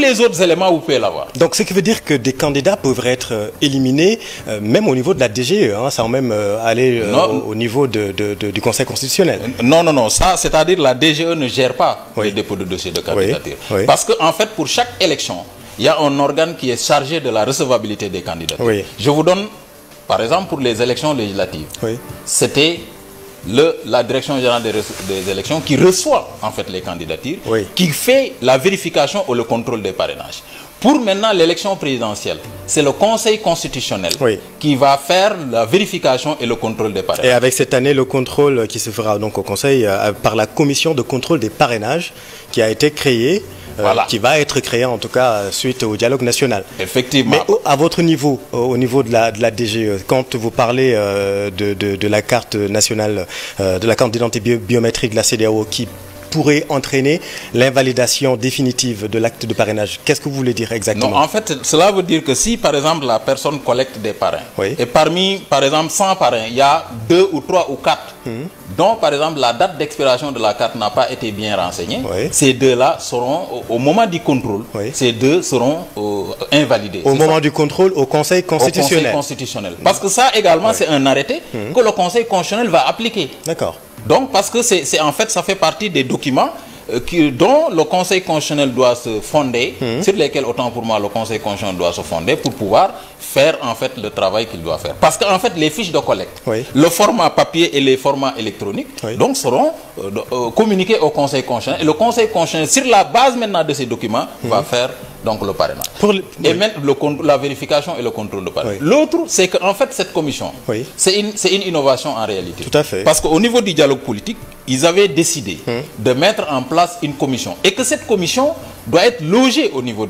les autres éléments, vous pouvez l'avoir. Donc, ce qui veut dire que des candidats peuvent être éliminés, même au niveau de la DGE, hein, sans même aller au niveau du Conseil constitutionnel. Non, ça, c'est-à-dire la DGE ne gère pas les dépôts de dossiers de candidature. Oui. Parce que, en fait, pour chaque élection, il y a un organe qui est chargé de la recevabilité des candidatures. Oui. Je vous donne, par exemple, pour les élections législatives, c'était la direction générale des élections qui reçoit en fait les candidatures, qui fait la vérification ou le contrôle des parrainages. Pour maintenant l'élection présidentielle, c'est le Conseil constitutionnel qui va faire la vérification et le contrôle des parrainages. Et avec cette année, le contrôle qui se fera donc au Conseil par la commission de contrôle des parrainages qui a été créée. Qui va être créé en tout cas suite au dialogue national. Effectivement. Mais à votre niveau, au niveau de la DGE, quand vous parlez de la carte nationale, de la carte d'identité biométrique de la CEDEAO qui pourrait entraîner l'invalidation définitive de l'acte de parrainage. Qu'est-ce que vous voulez dire exactement? Non, en fait, cela veut dire que si, par exemple, la personne collecte des parrains, et parmi, par exemple, 100 parrains, il y a 2 ou 3 ou 4 dont, par exemple, la date d'expiration de la carte n'a pas été bien renseignée, ces deux-là seront, au moment du contrôle, ces deux seront invalidés. Au moment du contrôle au Conseil constitutionnel. Au Conseil constitutionnel. Parce que ça, également, c'est un arrêté que le Conseil constitutionnel va appliquer. D'accord. Donc, parce que en fait, ça fait partie des documents dont le Conseil constitutionnel doit se fonder, sur lesquels, autant pour moi, le Conseil constitutionnel doit se fonder pour pouvoir faire, en fait, le travail qu'il doit faire. Parce qu'en fait, les fiches de collecte, le format papier et les formats électroniques, donc, seront communiqués au Conseil constitutionnel. Et le Conseil constitutionnel, sur la base maintenant de ces documents, va faire donc le parrainage. Et même la vérification et le contrôle de parrainage. L'autre, c'est qu'en fait, cette commission, c'est une innovation en réalité. Tout à fait. Parce qu'au niveau du dialogue politique, ils avaient décidé de mettre en place une commission. Et que cette commission doit être logée au niveau du